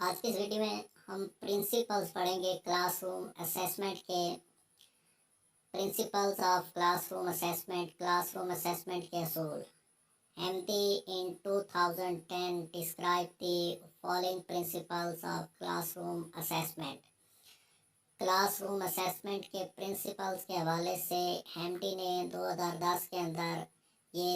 आज की इस वीडियो में हम प्रिंसिपल्स पढ़ेंगे क्लासरूम असेसमेंट के। प्रिंसिपल्स ऑफ क्लासरूम असेसमेंट के असूल। Hamidi in 2010 described the following principles of classroom assessment। Classroom assessment के प्रिंसिपल्स के हवाले से हैम्डी ने 2010 के अंदर ये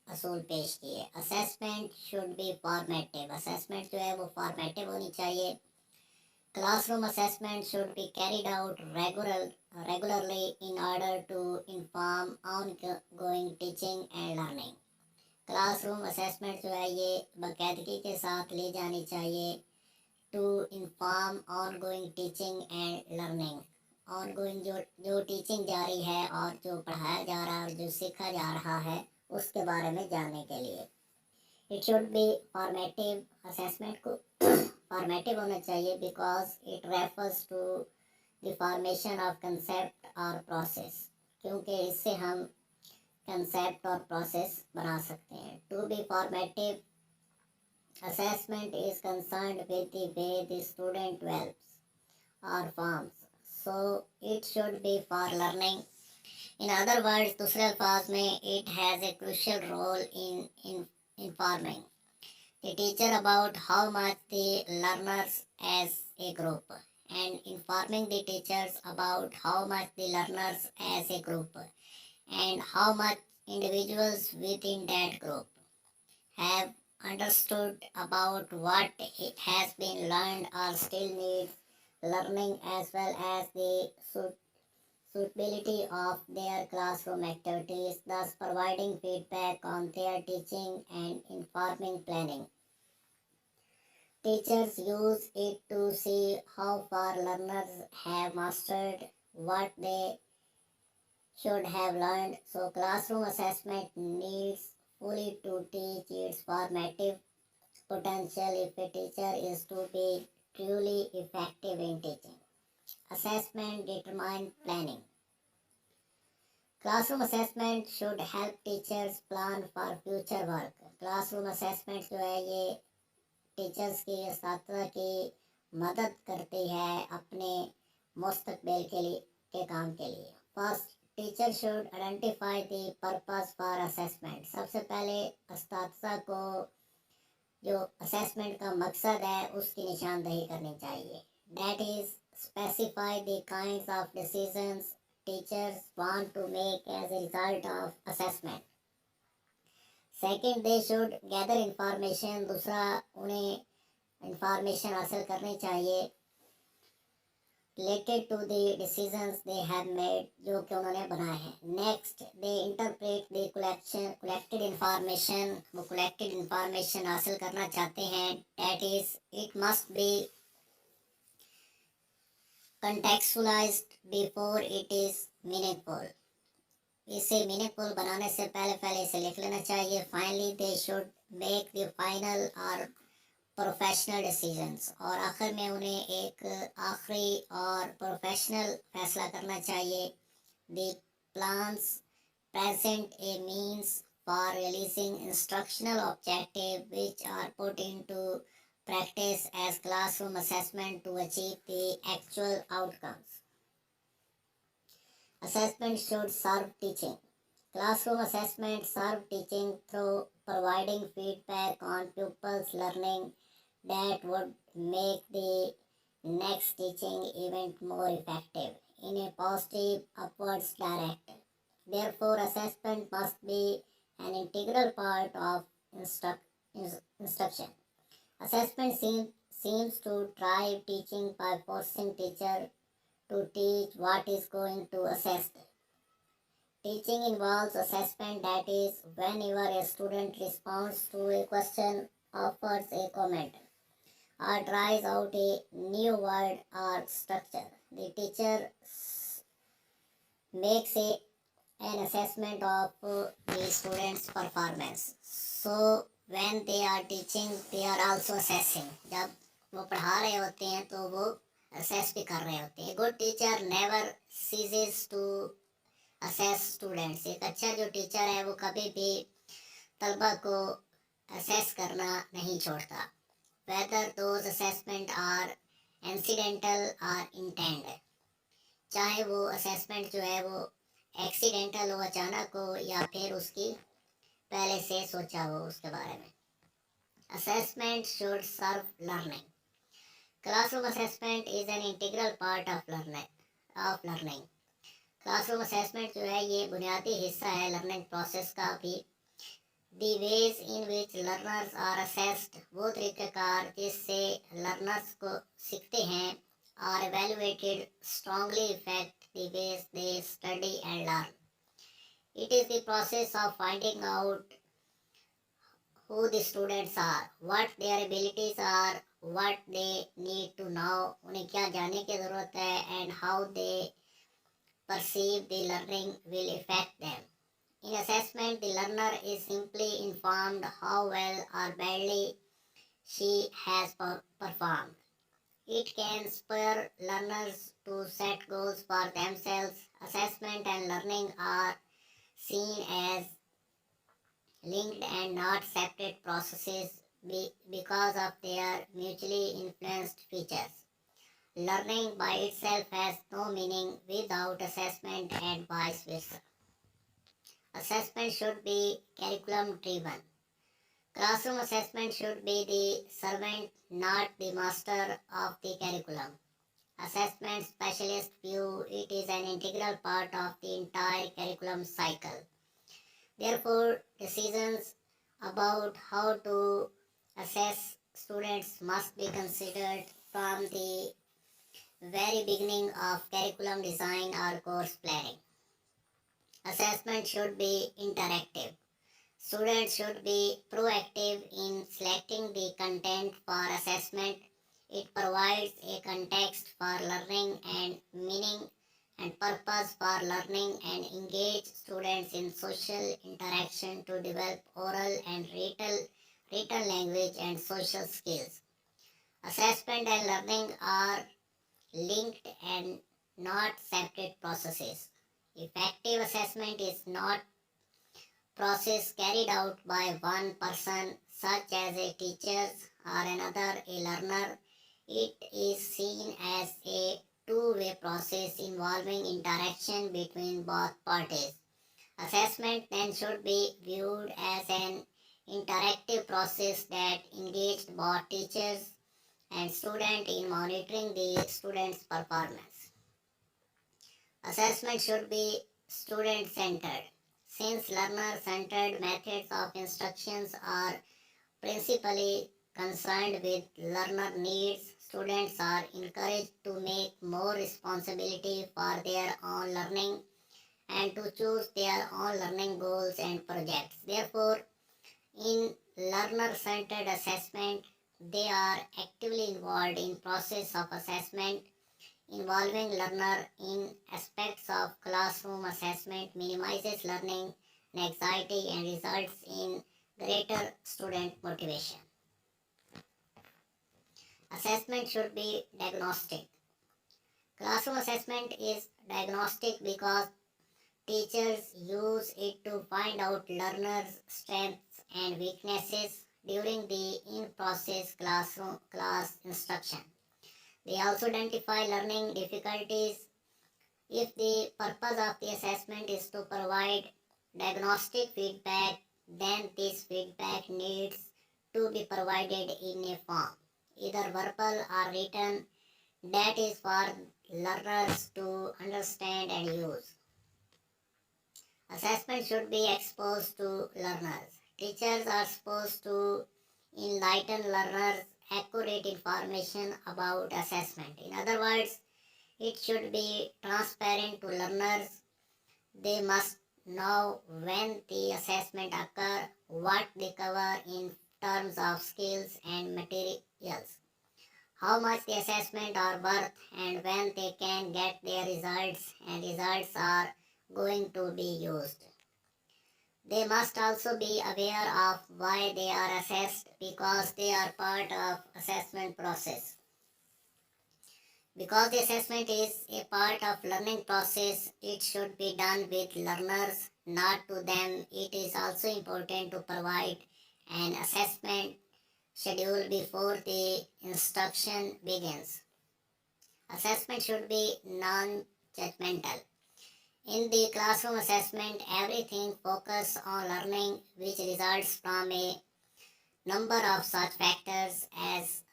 असूल पेश किए। Assessment should be formative. Assessment जो है वो फॉर्मेटिव होनी चाहिए। Classroom assessment should be carried out regularly in order to inform ongoing teaching and learning. Classroom assessment जो है ये बाकायदगी के साथ ली जानी चाहिए to inform ongoing teaching and learning. Ongoing जो टीचिंग जारी है और जो पढ़ाया जा रहा है और जो सीखा जा रहा है उसके बारे में जानने के लिए। It should be formative. Assessment को फॉर्मेटिव होना चाहिए because it refers to the formation of concept और प्रोसेस, क्योंकि इससे हम कंसेप्ट और प्रोसेस बना सकते हैं। To be formative assessment is concerned with the way the student develops or forms, so it should be for learning. In other words, दूसरे अल्फाज में it has a crucial role in informing the teacher about how much the learners as a group, and informing the teachers about how much the learners as a group and how much individuals within that group have understood about what has been learned or still needs learning, as well as the suitability of their classroom activities, thus providing feedback on their teaching and informing planning. Teachers use it to see how far learners have mastered what they should have learned. So classroom assessment needs fully to teach its formative potential if a teacher is to be truly effective in teaching. Assessment determine planning. Classroom assessment should help teachers plan for future work. Classroom assessment जो है ये teachers की इस्तादा की मदद करती है अपने मुस्तकबिल के काम के लिए। First, teacher should identify the purpose for assessment. सबसे पहले इस्तादा को जो असेसमेंट का मकसद है उसकी निशानदही करनी चाहिए। That is specify the kinds of decisions teachers want to make as a result of assessment. Second, they should gather information. दूसरा, उन्हें इंफॉर्मेशन हासिल करनी चाहिए related to the decisions they have made, जो कि उन्होंने बनाए हैं। Next, they interpret the collected information। वो collected information हासिल करना चाहते हैं। that is, it must be contextualized before it is meaningful। इसे मीनिंगफुल बनाने से पहले इसे लिख लेना चाहिए। Finally, they should make the final और प्रोफेशनल डिसीजंस। और आखिर में उन्हें एक आखिरी और प्रोफेशनल फैसला करना चाहिए। The plans present a means for releasing instructional objective which are put into practice as classroom assessment to achieve the actual outcomes. Assessment should serve teaching. Classroom assessment serve teaching through providing feedback on pupils' learning that would make the next teaching event more effective in a positive upwards direction. Therefore, assessment must be an integral part of instruction. Assessment seems to drive teaching by forcing teacher to teach what is going to assessed. Teaching involves assessment, that is, whenever a student responds to a question, offers a comment, or tries out a new word or structure, the teacher makes an assessment of the student's performance. So when they are teaching, they are also assessing। जब वो पढ़ा रहे होते हैं तो वो assess भी कर रहे होते हैं। Good teacher never ceases to assess students। एक अच्छा जो टीचर है वो कभी भी तलबा को assess करना नहीं छोड़ता। whether those assessments are incidental or intended. चाहे वो assessment जो है वो accidental हो, अचानक हो, या फिर उसकी पहले से सोचा हो उसके बारे में. Assessment should serve learning. Classroom assessment is an integral part of learning. Classroom assessment जो है ये बुनियादी हिस्सा है learning process का भी. The ways in which learners are assessed, वो तरीक़ेकार जिससे learners को सीखते हैं, are evaluated strongly affect the ways they study and learn. It is the process of finding out who the students are, what their abilities are, what they need to know, उन्हें क्या जानने की ज़रूरत है, and how they perceive the learning will affect them. In assessment, the learner is simply informed how well or badly she has performed. It can spur learners to set goals for themselves. Assessment and learning are seen as linked and not separate processes because of their mutually influenced features. Learning by itself has no meaning without assessment and vice versa. Assessment should be curriculum driven. Classroom assessment should be the servant, not the master of the curriculum. Assessment specialists view it is an integral part of the entire curriculum cycle. Therefore, decisions about how to assess students must be considered from the very beginning of curriculum design or course planning. Assessment should be interactive. Students should be proactive in selecting the content for assessment. It provides a context for learning and meaning and purpose for learning and engage students in social interaction to develop oral and written language and social skills. Assessment and learning are linked and not separate processes. Effective assessment is not process carried out by one person such as a teacher or another a learner. It is seen as a two-way process involving interaction between both parties. Assessment then should be viewed as an interactive process that engaged both teachers and students in monitoring the student's performance. Assessment should be student-centered. Since learner-centered methods of instructions are principally concerned with learner needs, students are encouraged to make more responsibility for their own learning and to choose their own learning goals and projects. Therefore, in learner-centered assessment, they are actively involved in process of assessment. Involving learner in aspects of classroom assessment minimizes learning anxiety and results in greater student motivation. Assessment should be diagnostic. Classroom assessment is diagnostic because teachers use it to find out learners' strengths and weaknesses during the in-process class instruction. They also identify learning difficulties. If the purpose of the assessment is to provide diagnostic feedback, then this feedback needs to be provided in a form, either verbal or written, that is for learners to understand and use. Assessment should be exposed to learners. Teachers are supposed to enlighten learners accurate information about assessment. In other words, it should be transparent to learners. They must know when the assessment occurs, what they cover in terms of skills and materials, how much the assessment are worth, and when they can get their results and results are going to be used. They must also be aware of why they are assessed because they are part of assessment process. Because the assessment is a part of learning process, it should be done with learners, not to them. It is also important to provide an assessment schedule before the instruction begins. Assessment should be non-judgmental. In the classroom assessment, everything focuses on learning, which results from a number of such factors as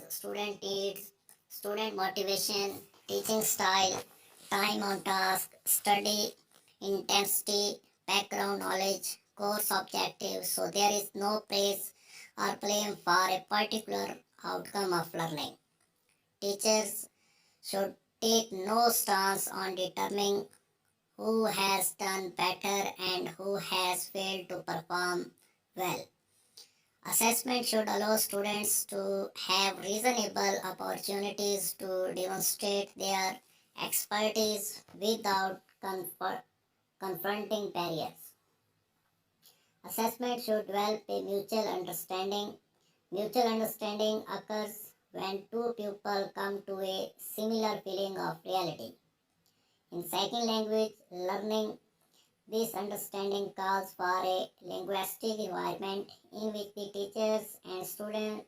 student needs, student motivation, teaching style, time on task, study intensity, background knowledge, course objectives. So there is no praise or blame for a particular outcome of learning. Teachers should take no stance on determining who has done better and who has failed to perform well. Assessment should allow students to have reasonable opportunities to demonstrate their expertise without confronting barriers. Assessment should develop a mutual understanding. Mutual understanding occurs when two people come to a similar feeling of reality. In second language learning, this understanding calls for a linguistic environment in which the teachers and students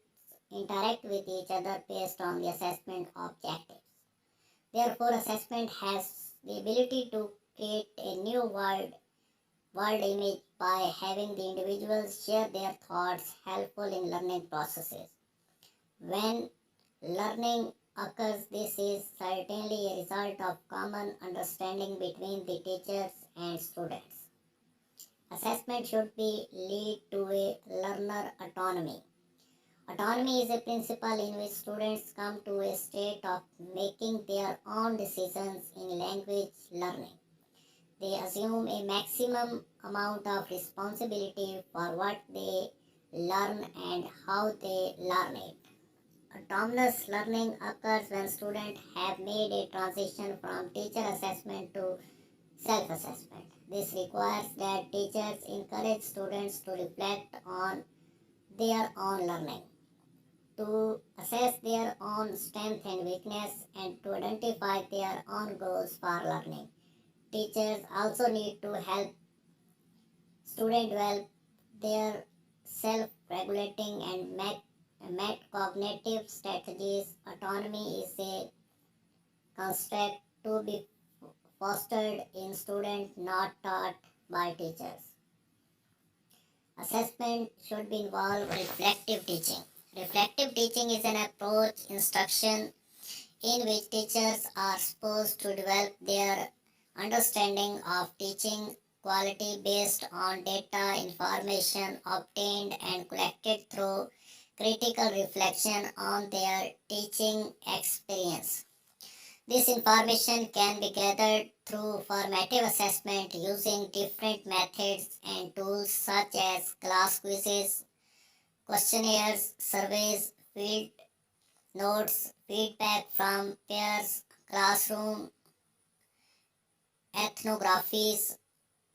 interact with each other based on the assessment objectives. Therefore, assessment has the ability to create a new world image by having the individuals share their thoughts helpful in learning processes. When learning occurs, this is certainly a result of common understanding between the teachers and students. Assessment should be lead to a learner autonomy. Autonomy is a principle in which students come to a state of making their own decisions in language learning. They assume a maximum amount of responsibility for what they learn and how they learn it. Autonomous learning occurs when students have made a transition from teacher assessment to self-assessment. This requires that teachers encourage students to reflect on their own learning, to assess their own strength and weakness, and to identify their own goals for learning. Teachers also need to help students develop their self-regulating and metacognitive strategies. Autonomy is a construct to be fostered in students, not taught by teachers. Assessment should be involved reflective teaching. Reflective teaching is an approach instruction in which teachers are supposed to develop their understanding of teaching quality based on data information obtained and collected through critical reflection on their teaching experience. This information can be gathered through formative assessment using different methods and tools such as class quizzes, questionnaires, surveys, field notes, feedback from peers, classroom ethnographies,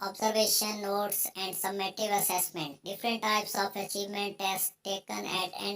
observation notes, and summative assessment. Different types of achievement tests taken at end